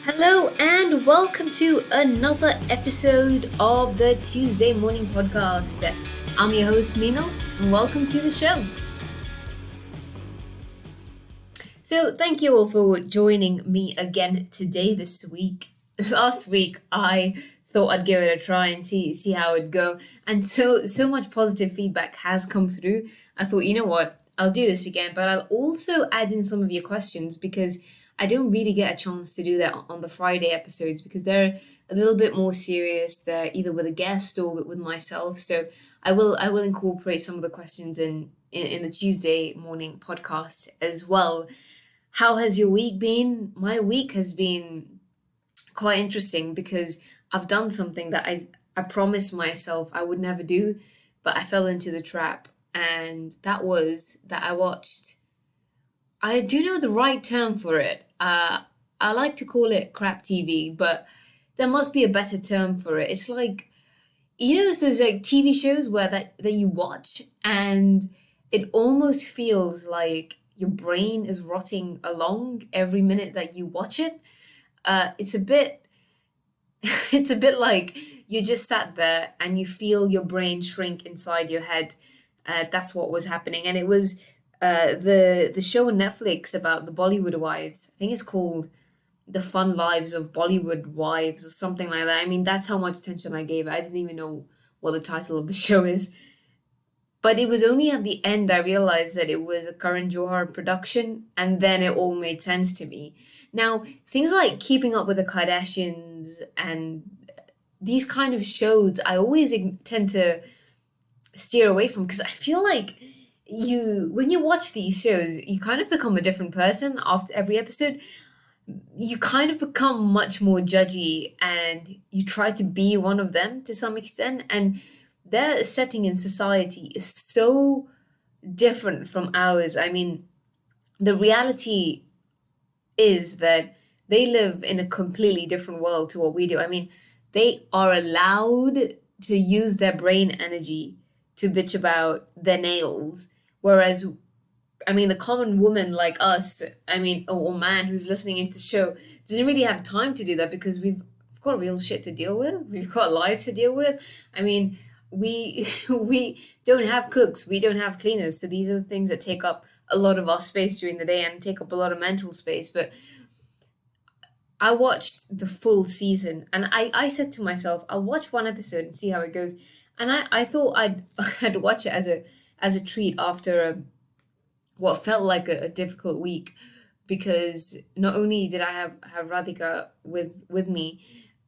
Hello and welcome to another episode of the Tuesday Morning Podcast. I'm your host Meenal and welcome to the show. So thank you all for joining me again today this week. Last week I thought I'd give it a try and see how it'd go, and so much positive feedback has come through. I thought, you know what, I'll do this again, but I'll also add in some of your questions because I don't really get a chance to do that on the Friday episodes because they're a little bit more serious. They're either with a guest or with myself. So I will incorporate some of the questions in the Tuesday morning podcast as well. How has your week been? My week has been quite interesting because I've done something that I promised myself I would never do, but I fell into the trap. And that was that I watched, I do know the right term for it. I like to call it crap TV, but there must be a better term for it. It's like, it's those like TV shows where that you watch and it almost feels like your brain is rotting along every minute that you watch it. It's a bit it's a bit like you just sat there and you feel your brain shrink inside your head. That's what was happening, and it was the show on Netflix about the Bollywood wives. I think it's called The Fun Lives of Bollywood Wives or something like that. I mean, that's how much attention I gave it. I didn't even know what the title of the show is. But it was only at the end I realized that it was a Karan Johar production, and then it all made sense to me. Now, things like Keeping Up with the Kardashians and these kind of shows, I always tend to steer away from because I feel like when you watch these shows, you kind of become a different person after every episode. You kind of become much more judgy and you try to be one of them to some extent. And their setting in society is so different from ours. I mean, the reality is that they live in a completely different world to what we do. I mean, they are allowed to use their brain energy to bitch about their nails, whereas I mean, the common woman like us, I mean, or man who's listening into the show, doesn't really have time to do that because we've got real shit to deal with. We've got lives to deal with. I mean, we we don't have cooks, we don't have cleaners, so these are the things that take up a lot of our space during the day and take up a lot of mental space. But I watched the full season and I said to myself, I'll watch one episode and see how it goes. And I thought I'd watch it as a treat after what felt like a difficult week, because not only did I have Radhika with me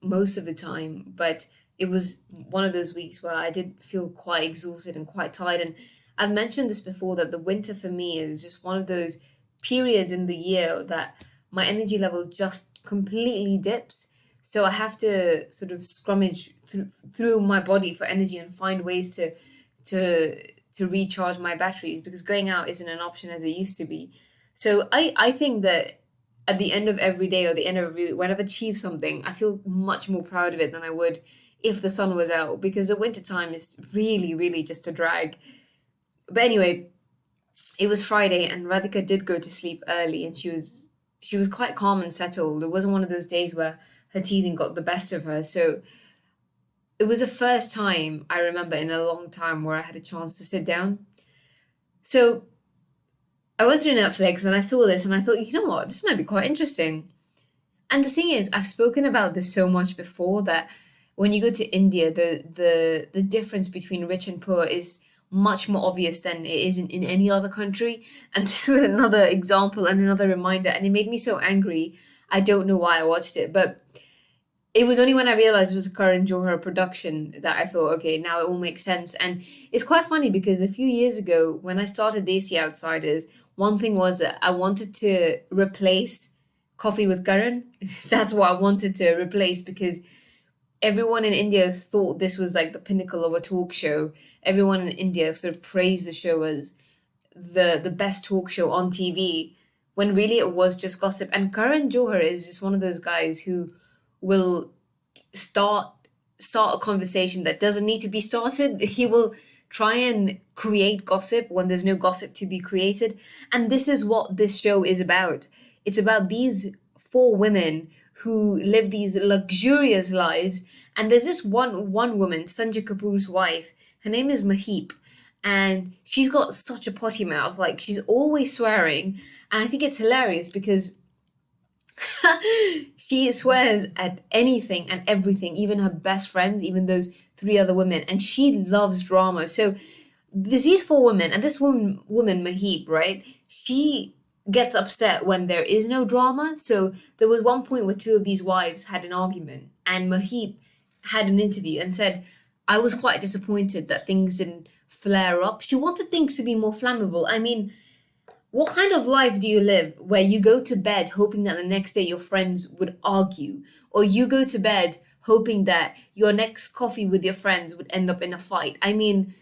most of the time, but it was one of those weeks where I did feel quite exhausted and quite tired. And I've mentioned this before that the winter for me is just one of those periods in the year that my energy level just completely dips. So I have to sort of scrummage through my body for energy and find ways to recharge my batteries because going out isn't an option as it used to be. So I think that at the end of every day or the end of every week, when I've achieved something, I feel much more proud of it than I would if the sun was out, because the winter time is really, really just a drag. But anyway, it was Friday and Radhika did go to sleep early and she was quite calm and settled. It wasn't one of those days where her teething got the best of her. So it was the first time I remember in a long time where I had a chance to sit down. So I went through Netflix and I saw this and I thought, you know what, this might be quite interesting. And the thing is, I've spoken about this so much before that when you go to India, the difference between rich and poor is much more obvious than it is in any other country. And this was another example and another reminder. And it made me so angry. I don't know why I watched it, but it was only when I realized it was a Karan Johar production that I thought, okay, now it all makes sense. And it's quite funny because a few years ago, when I started Desi Outsiders, one thing was that I wanted to replace Coffee with Karan. That's what I wanted to replace because everyone in India thought this was like the pinnacle of a talk show. Everyone in India sort of praised the show as the best talk show on TV, when really it was just gossip. And Karan Johar is just one of those guys who will start a conversation that doesn't need to be started. He will try and create gossip when there's no gossip to be created. And this is what this show is about. It's about these four women who live these luxurious lives. And there's this one woman, Sanjay Kapoor's wife. Her name is Maheep, and she's got such a potty mouth. Like she's always swearing, and I think it's hilarious because she swears at anything and everything, even her best friends, even those three other women, and she loves drama. So there's these four women, and this woman Maheep, right? She gets upset when there is no drama. So there was one point where two of these wives had an argument, and Maheep had an interview and said, "I was quite disappointed that things didn't flare up." She wanted things to be more flammable. I mean, what kind of life do you live where you go to bed hoping that the next day your friends would argue, or you go to bed hoping that your next coffee with your friends would end up in a fight? I mean,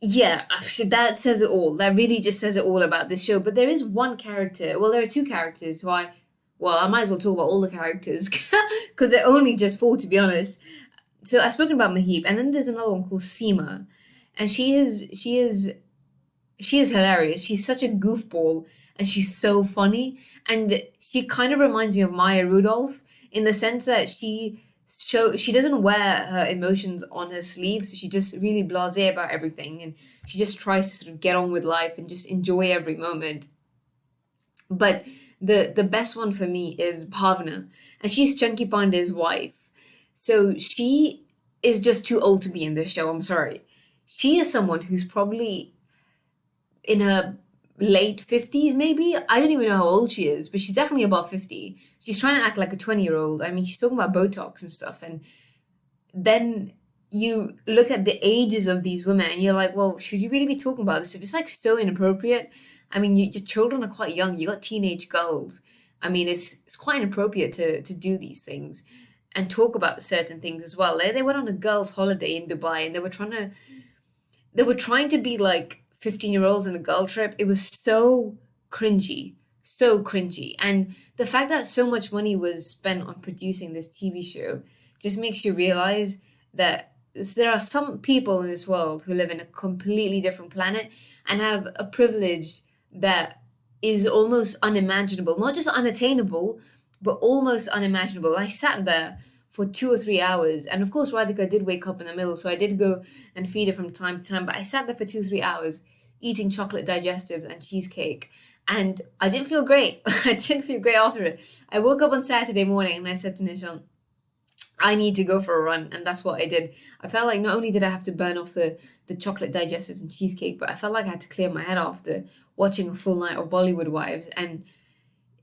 yeah, that says it all. That really just says it all about this show. But there is one character, well, there are two characters who I might as well talk about all the characters because they're only just four, to be honest. So I've spoken about Maheep, and then there's another one called Seema, and she is hilarious. She's such a goofball, and she's so funny. And she kind of reminds me of Maya Rudolph in the sense that she doesn't wear her emotions on her sleeve, so she just really blasé about everything, and she just tries to sort of get on with life and just enjoy every moment. But the best one for me is Bhavna, and she's Chunky Pandey's wife. So she is just too old to be in this show. I'm sorry. She is someone who's probably in her late 50s, maybe. I don't even know how old she is, but she's definitely above 50. She's trying to act like a 20-year-old. I mean, she's talking about Botox and stuff. And then you look at the ages of these women and you're like, well, should you really be talking about this? If it's like so inappropriate. I mean, your children are quite young. You got teenage girls. I mean, it's quite inappropriate to do these things and talk about certain things as well. They went on a girls' holiday in Dubai, and they were trying to be like 15-year-olds on a girl trip. It was so cringy, so cringy. And the fact that so much money was spent on producing this TV show just makes you realize that there are some people in this world who live in a completely different planet and have a privilege that is almost unimaginable, not just unattainable, but almost unimaginable. I sat there for 2 or 3 hours, and of course, Radhika did wake up in the middle, so I did go and feed her from time to time. But I sat there for 2 or 3 hours eating chocolate digestives and cheesecake, and I didn't feel great. I didn't feel great after it. I woke up on Saturday morning and I said to Nishan, I need to go for a run, and that's what I did. I felt like not only did I have to burn off the chocolate digestives and cheesecake, but I felt like I had to clear my head after watching a full night of Bollywood Wives. And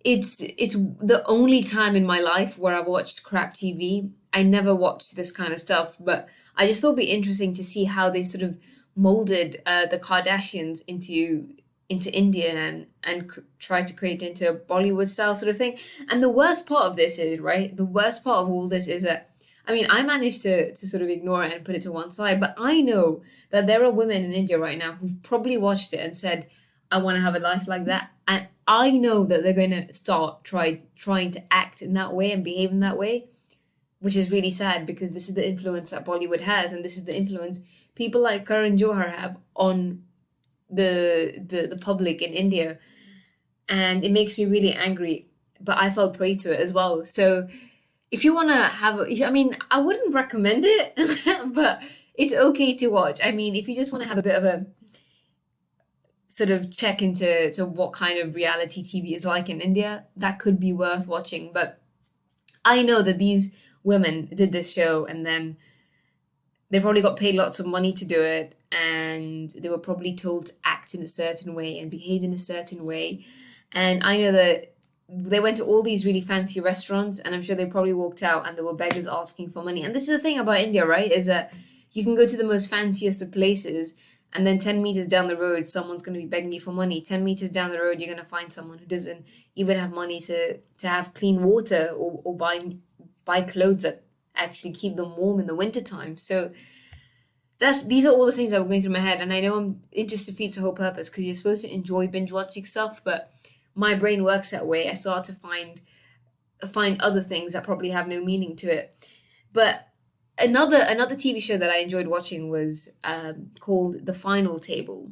it's the only time in my life where I've watched crap TV. I never watched this kind of stuff, but I just thought it'd be interesting to see how they sort of molded the Kardashians into India and try to create into a Bollywood style sort of thing. And the worst part of this is, right, the worst part of all this is that, I mean, I managed to sort of ignore it and put it to one side, but I know that there are women in India right now who've probably watched it and said, I want to have a life like that. And I know that they're going to start trying to act in that way and behave in that way, which is really sad because this is the influence that Bollywood has, and this is the influence people like Karan Johar have on the public in India. And it makes me really angry, but I fell prey to it as well. So if you want to I mean, I wouldn't recommend it, but it's okay to watch. I mean, if you just want to have a bit of a sort of check into what kind of reality TV is like in India, that could be worth watching. But I know that these women did this show, and then they probably got paid lots of money to do it, and they were probably told to act in a certain way and behave in a certain way. And I know that they went to all these really fancy restaurants, and I'm sure they probably walked out and there were beggars asking for money. And this is the thing about India, right? Is that you can go to the most fanciest of places, and then 10 meters down the road, someone's going to be begging you for money. 10 meters down the road, you're going to find someone who doesn't even have money to have clean water or buy clothes that actually keep them warm in the wintertime. So these are all the things that were going through my head. And I know it just defeats the whole purpose because you're supposed to enjoy binge watching stuff, but my brain works that way. I start to find other things that probably have no meaning to it. But another TV show that I enjoyed watching was called The Final Table.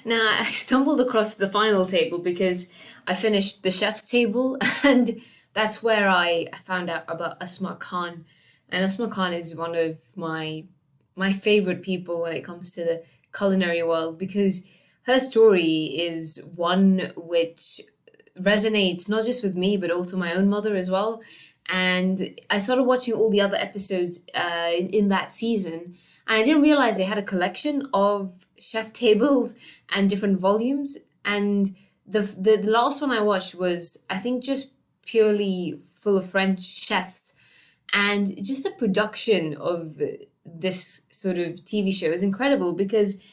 Now, I stumbled across The Final Table because I finished The Chef's Table, and that's where I found out about Asma Khan. And Asma Khan is one of my favorite people when it comes to the culinary world, because her story is one which resonates not just with me but also my own mother as well. And I started watching all the other episodes in that season, and I didn't realize they had a collection of chef tables and different volumes. And the last one I watched was, I think, just purely full of French chefs, and just the production of this sort of TV show is incredible, because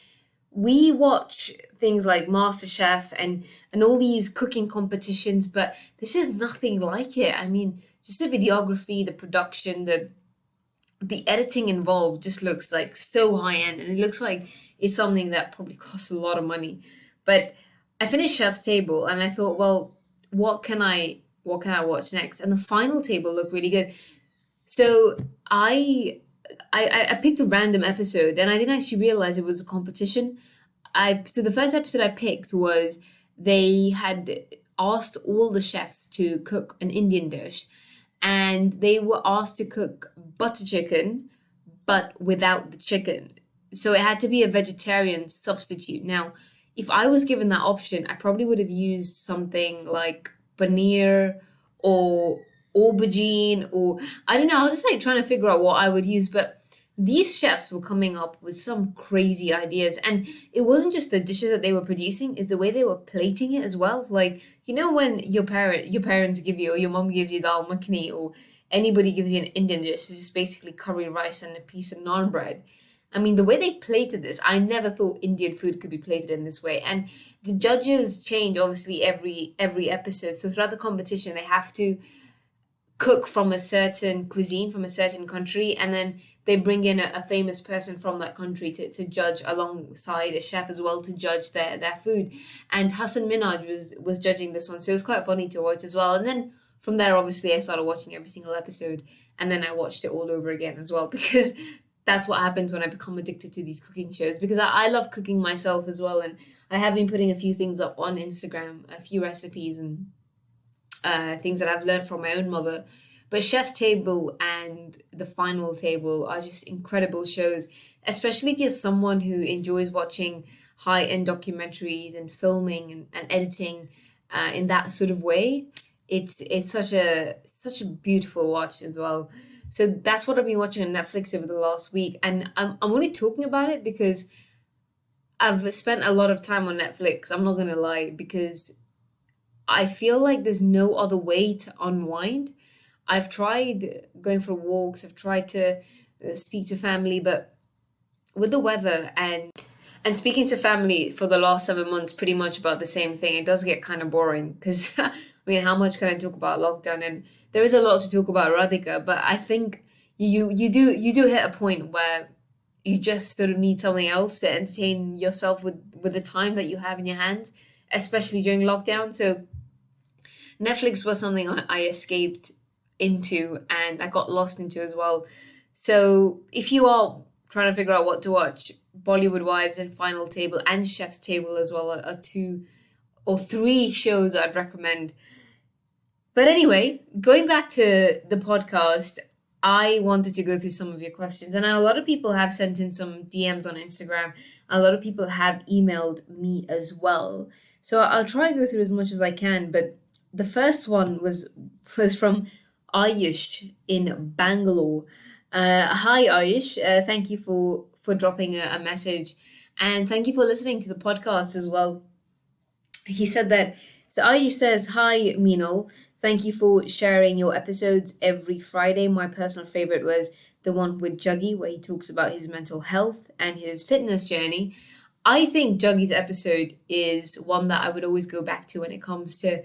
we watch things like MasterChef and all these cooking competitions, but this is nothing like it. I mean, just the videography, the production, the editing involved just looks like so high end, and it looks like it's something that probably costs a lot of money. But I finished Chef's Table and I thought, well, what can I watch next? And the final table looked really good. So I picked a random episode, and I didn't actually realize it was a competition. So the first episode I picked was, they had asked all the chefs to cook an Indian dish, and they were asked to cook butter chicken but without the chicken. So it had to be a vegetarian substitute. Now, if I was given that option, I probably would have used something like paneer or aubergine, or I don't know. I was just like trying to figure out what I would use, but these chefs were coming up with some crazy ideas. And it wasn't just the dishes that they were producing, it's the way they were plating it as well. Like, when your parents give you, or your mom gives you dal makhani, or anybody gives you an Indian dish, it's just basically curry rice and a piece of naan bread. I mean, the way they plated this, I never thought Indian food could be plated in this way. And the judges change obviously every episode. So throughout the competition, they have to cook from a certain cuisine from a certain country, and then they bring in a famous person from that country to judge alongside a chef as well, to judge their food. And Hassan Minaj was judging this one, so it was quite funny to watch as well. And then from there, obviously, I started watching every single episode, and then I watched it all over again as well, because that's what happens when I become addicted to these cooking shows, because I love cooking myself as well. And I have been putting a few things up on Instagram, a few recipes and things that I've learned from my own mother. But Chef's Table and The Final Table are just incredible shows, especially if you're someone who enjoys watching high-end documentaries and filming and editing in that sort of way. It's such a beautiful watch as well. So that's what I've been watching on Netflix over the last week, and I'm only talking about it because I've spent a lot of time on Netflix. I'm not gonna lie, because I feel like there's no other way to unwind. I've tried going for walks, I've tried to speak to family, but with the weather and speaking to family for the last 7 months, pretty much about the same thing, it does get kind of boring, because I mean, how much can I talk about lockdown? And there is a lot to talk about, Radhika, but I think you do hit a point where you just sort of need something else to entertain yourself with the time that you have in your hands, especially during lockdown. So Netflix was something I escaped into, and I got lost into as well. So if you are trying to figure out what to watch, Bollywood Wives and Final Table and Chef's Table as well are two or three shows I'd recommend. But anyway, going back to the podcast, I wanted to go through some of your questions. And a lot of people have sent in some DMs on Instagram. A lot of people have emailed me as well. So I'll try to go through as much as I can. But the first one was from Ayush in Bangalore. Hi Ayush, thank you for dropping a message, and thank you for listening to the podcast as well. He said that, so Ayush says, hi Meenal, thank you for sharing your episodes every Friday. My personal favorite was the one with Juggy, where he talks about his mental health and his fitness journey. I think Juggy's episode is one that I would always go back to when it comes to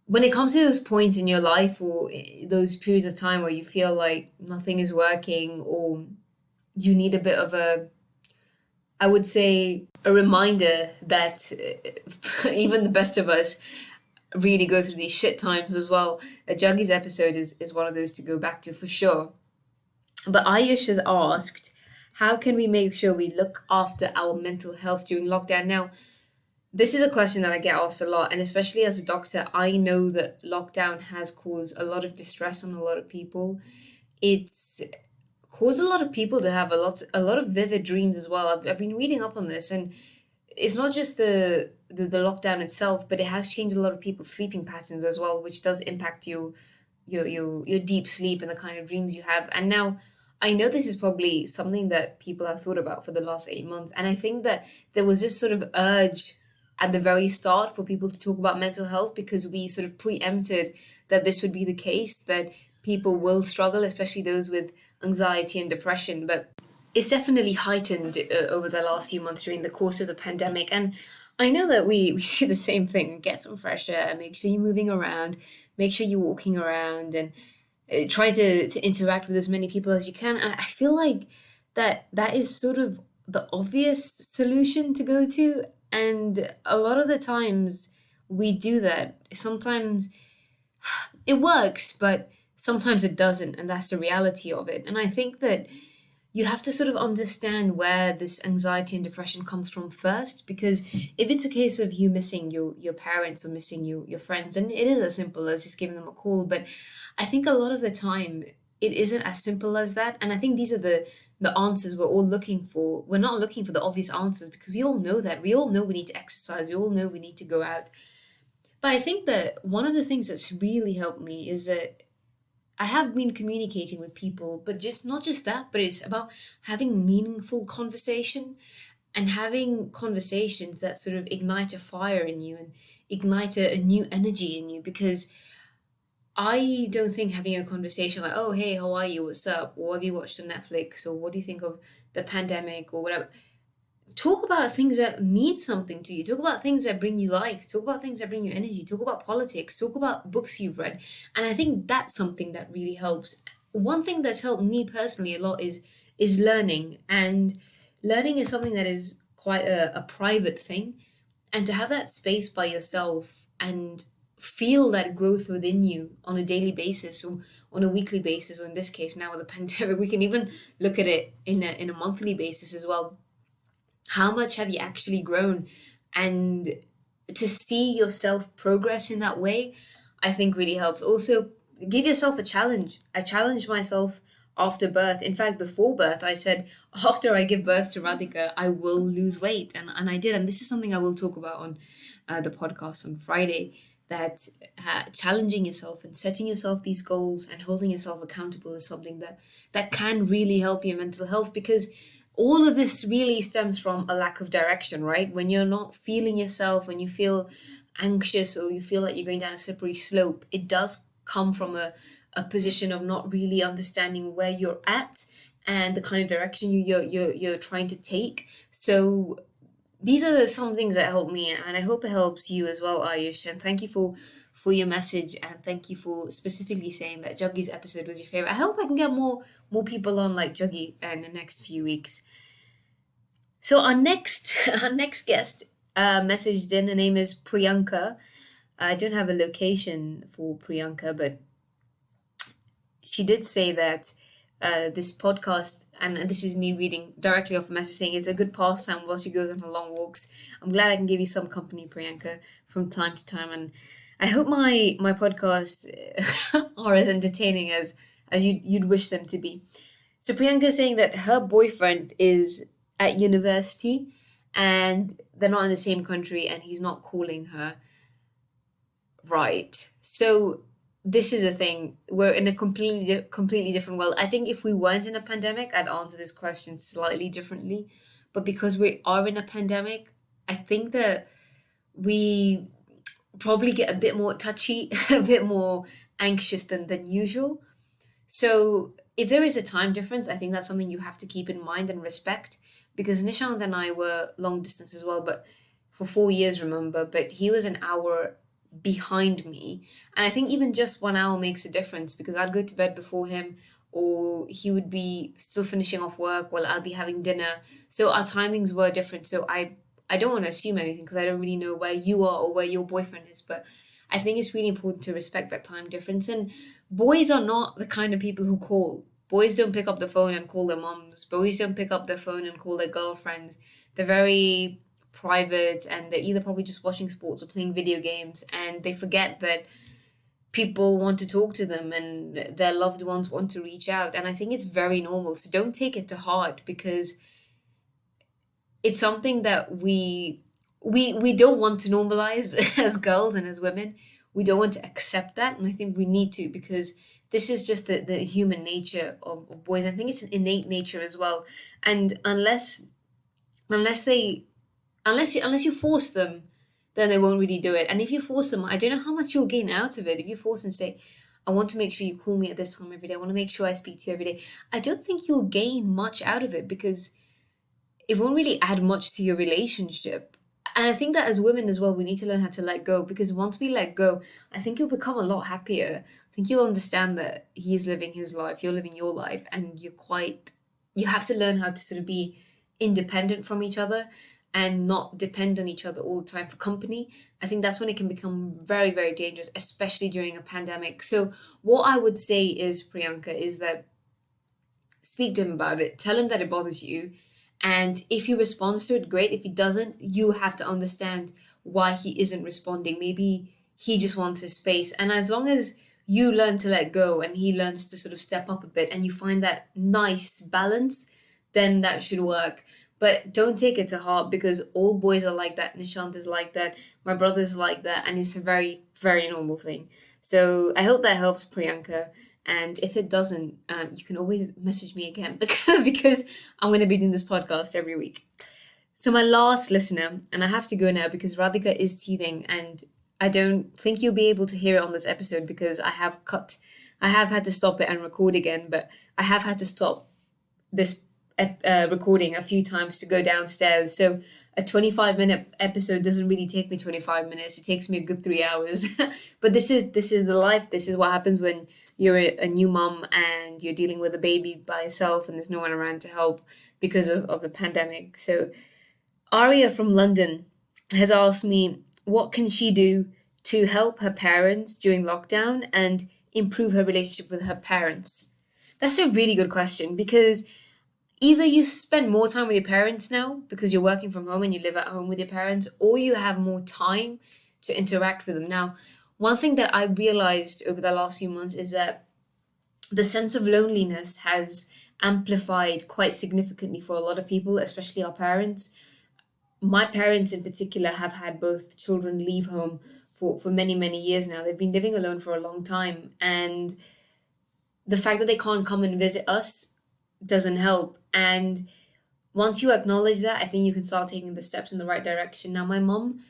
those points in your life, or those periods of time where you feel like nothing is working, or you need a bit of I would say, a reminder that even the best of us really go through these shit times as well. A Juggy's episode is one of those to go back to for sure. But Ayush has asked, how can we make sure we look after our mental health during lockdown? Now, This is a question that I get asked a lot, and especially as a doctor, I know that lockdown has caused a lot of distress on a lot of people. It's caused a lot of people to have a lot of vivid dreams as well. I've been reading up on this, and it's not just the lockdown itself, but it has changed a lot of people's sleeping patterns as well, which does impact your deep sleep and the kind of dreams you have. And now I know this is probably something that people have thought about for the last 8 months, and I think that there was this sort of urge at the very start for people to talk about mental health because we sort of preempted that this would be the case, that people will struggle, especially those with anxiety and depression. But it's definitely heightened over the last few months during the course of the pandemic. And I know that we see the same thing: get some fresh air, make sure you're moving around, make sure you're walking around, and try to interact with as many people as you can. And I feel like that is sort of the obvious solution to go to. And a lot of the times we do that. Sometimes it works, but sometimes it doesn't, and that's the reality of it. And I think that you have to sort of understand where this anxiety and depression comes from first, because if it's a case of you missing your parents or missing your friends, and it is as simple as just giving them a call, but I think a lot of the time it isn't as simple as that. And I think these are the answers we're all looking for. We're not looking for the obvious answers because we all know that. We all know we need to exercise, we all know we need to go out. But I think that one of the things that's really helped me is that I have been communicating with people, but just not just that, but it's about having meaningful conversation and having conversations that sort of ignite a fire in you and ignite a new energy in you. Because I don't think having a conversation like, oh, hey, how are you? What's up? Or what have you watched on Netflix? Or what do you think of the pandemic or whatever? Talk about things that mean something to you. Talk about things that bring you life. Talk about things that bring you energy. Talk about politics. Talk about books you've read. And I think that's something that really helps. One thing that's helped me personally a lot is learning. And learning is something that is quite a private thing. And to have that space by yourself and feel that growth within you on a daily basis or on a weekly basis, or in this case now with the pandemic, we can even look at it in a monthly basis as well. How much have you actually grown? And to see yourself progress in that way, I think really helps. Also, give yourself a challenge. I challenged myself after birth. In fact, before birth, I said, after I give birth to Radhika, I will lose weight. And I did. And this is something I will talk about on the podcast on Friday, that challenging yourself and setting yourself these goals and holding yourself accountable is something that can really help your mental health, because all of this really stems from a lack of direction, right? When you're not feeling yourself, when you feel anxious or you feel like you're going down a slippery slope, it does come from a position of not really understanding where you're at and the kind of direction you're trying to take. So these are some things that help me, and I hope it helps you as well, Ayush. And thank you for your message, and thank you for specifically saying that Juggy's episode was your favorite. I hope I can get more people on like Juggy in the next few weeks. So our next our next guest messaged in. Her name is Priyanka. I don't have a location for Priyanka, but she did say that this podcast, and this is me reading directly off a message, saying it's a good pastime while she goes on her long walks. I'm glad I can give you some company, Priyanka, from time to time, and I hope my podcasts are as entertaining as you'd wish them to be. So Priyanka is saying that her boyfriend is at university and they're not in the same country and he's not calling her. Right. So this is a thing. We're in a completely different world. I think if we weren't in a pandemic, I'd answer this question slightly differently. But because we are in a pandemic, I think that we probably get a bit more touchy, a bit more anxious than usual. So if there is a time difference, I think that's something you have to keep in mind and respect, because Nishant and I were long distance as well, but for 4 years, remember, but he was an hour behind me. And I think even just 1 hour makes a difference, because I'd go to bed before him, or he would be still finishing off work while I'd be having dinner. So our timings were different. So I don't want to assume anything because I don't really know where you are or where your boyfriend is, but I think it's really important to respect that time difference. And boys are not the kind of people who call. Boys don't pick up the phone and call their moms. Boys don't pick up their phone and call their girlfriends. They're very private and they're either probably just watching sports or playing video games, and they forget that people want to talk to them and their loved ones want to reach out. And I think it's very normal. So don't take it to heart, because it's something that we don't want to normalize as girls and as women. We don't want to accept that, and I think we need to, because this is just the human nature of boys. I think it's an innate nature as well. And unless they unless you force them, then they won't really do it. And if you force them, I don't know how much you'll gain out of it. If you force and say, I want to make sure you call me at this time every day, I want to make sure I speak to you every day, I don't think you'll gain much out of it, because it won't really add much to your relationship. And I think that as women as well, we need to learn how to let go, because once we let go, I think you'll become a lot happier. I think you'll understand that he's living his life, you're living your life, and you have to learn how to sort of be independent from each other and not depend on each other all the time for company. I think that's when it can become very, very dangerous, especially during a pandemic. So what I would say is, Priyanka, is that speak to him about it, tell him that it bothers you, and if he responds to it, great. If he doesn't, you have to understand why he isn't responding. Maybe he just wants his space. And as long as you learn to let go and he learns to sort of step up a bit and you find that nice balance, then that should work. But don't take it to heart, because all boys are like that. Nishant is like that. My brother's like that. And it's a very, very normal thing. So I hope that helps, Priyanka. And if it doesn't, you can always message me again because I'm going to be doing this podcast every week. So my last listener, and I have to go now because Radhika is teething, and I don't think you'll be able to hear it on this episode because I have had to stop it and record again, but I have had to stop this recording a few times to go downstairs. So a 25-minute episode doesn't really take me 25 minutes. It takes me a good 3 hours. But this is the life. This is what happens when you're a new mom and you're dealing with a baby by yourself and there's no one around to help because of the pandemic. So Aria from London has asked me, what can she do to help her parents during lockdown and improve her relationship with her parents? That's a really good question, because either you spend more time with your parents now because you're working from home and you live at home with your parents, or you have more time to interact with them. Now, one thing that I realized over the last few months is that the sense of loneliness has amplified quite significantly for a lot of people, especially our parents. My parents in particular have had both children leave home for many, many years now. They've been living alone for a long time. And the fact that they can't come and visit us doesn't help. And once you acknowledge that, I think you can start taking the steps in the right direction. Now, my mum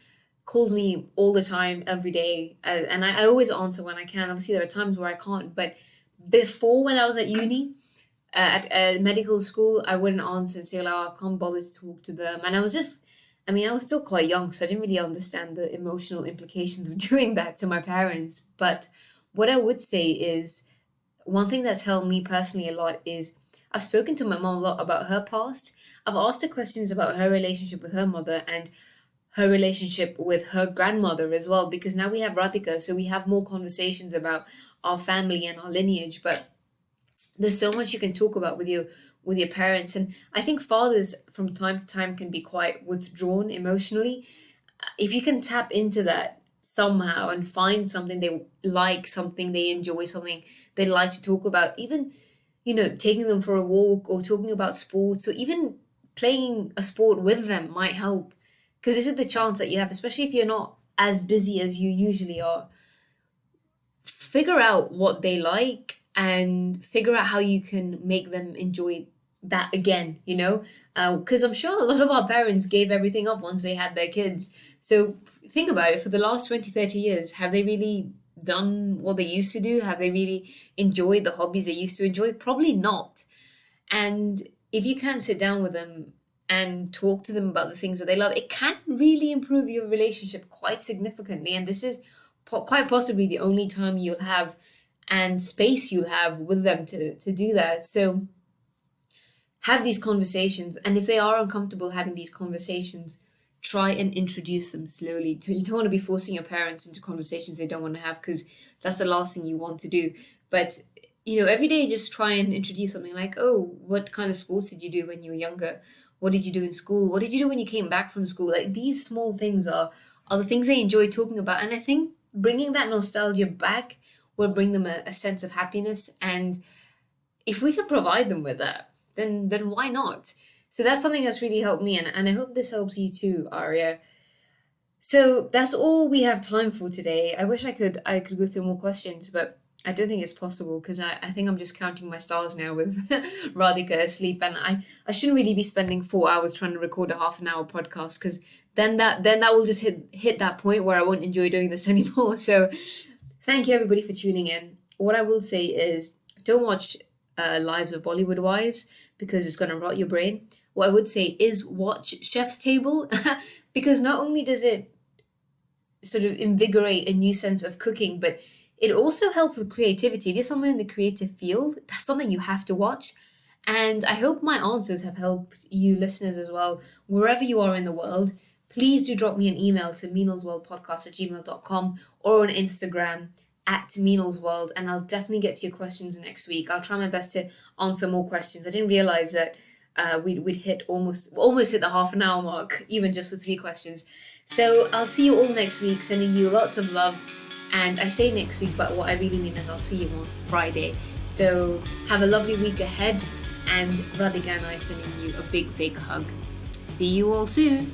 calls me all the time, every day, and I always answer when I can. Obviously, there are times where I can't, but before, when I was at uni, at medical school, I wouldn't answer and say, like, oh, I can't bother to talk to them. And I was still quite young, so I didn't really understand the emotional implications of doing that to my parents. But what I would say is, one thing that's helped me personally a lot is I've spoken to my mom a lot about her past. I've asked her questions about her relationship with her mother and her relationship with her grandmother as well, because now we have Radhika, so we have more conversations about our family and our lineage. But there's so much you can talk about with your parents. And I think fathers from time to time can be quite withdrawn emotionally. If you can tap into that somehow and find something they like, something they enjoy, something they like to talk about, even, taking them for a walk or talking about sports or even playing a sport with them might help. Because this is the chance that you have, especially if you're not as busy as you usually are. Figure out what they like and figure out how you can make them enjoy that again, because I'm sure a lot of our parents gave everything up once they had their kids. So think about it. For the last 20, 30 years, have they really done what they used to do? Have they really enjoyed the hobbies they used to enjoy? Probably not. And if you can't sit down with them and talk to them about the things that they love, it can really improve your relationship quite significantly. And this is quite possibly the only time you'll have and space you'll have with them to do that. So have these conversations. And if they are uncomfortable having these conversations, try and introduce them slowly. You don't want to be forcing your parents into conversations they don't want to have, because that's the last thing you want to do. But every day just try and introduce something like, oh, what kind of sports did you do when you were younger? What did you do in school? What did you do when you came back from school? Like these small things are the things they enjoy talking about. And I think bringing that nostalgia back will bring them a sense of happiness. And if we can provide them with that, then why not? So that's something that's really helped me, and I hope this helps you too, Arya. So that's all we have time for today. I wish I could go through more questions, but I don't think it's possible because I think I'm just counting my stars now with Radhika asleep, and I shouldn't really be spending 4 hours trying to record a half an hour podcast because then that will just hit that point where I won't enjoy doing this anymore. So thank you everybody for tuning in. What I will say is don't watch Lives of Bollywood Wives because it's going to rot your brain. What I would say is watch Chef's Table because not only does it sort of invigorate a new sense of cooking, but it also helps with creativity. If you're someone in the creative field, that's something you have to watch. And I hope my answers have helped you listeners as well, wherever you are in the world. Please do drop me an email to meanallsworldpodcast@gmail.com or on Instagram @meanallsworld, and I'll definitely get to your questions next week. I'll try my best to answer more questions. I didn't realize that we'd hit almost hit the half an hour mark, even just with 3 questions. So I'll see you all next week, sending you lots of love. And I say next week, but what I really mean is I'll see you on Friday. So have a lovely week ahead, and Radhika and I sending you a big, big hug. See you all soon.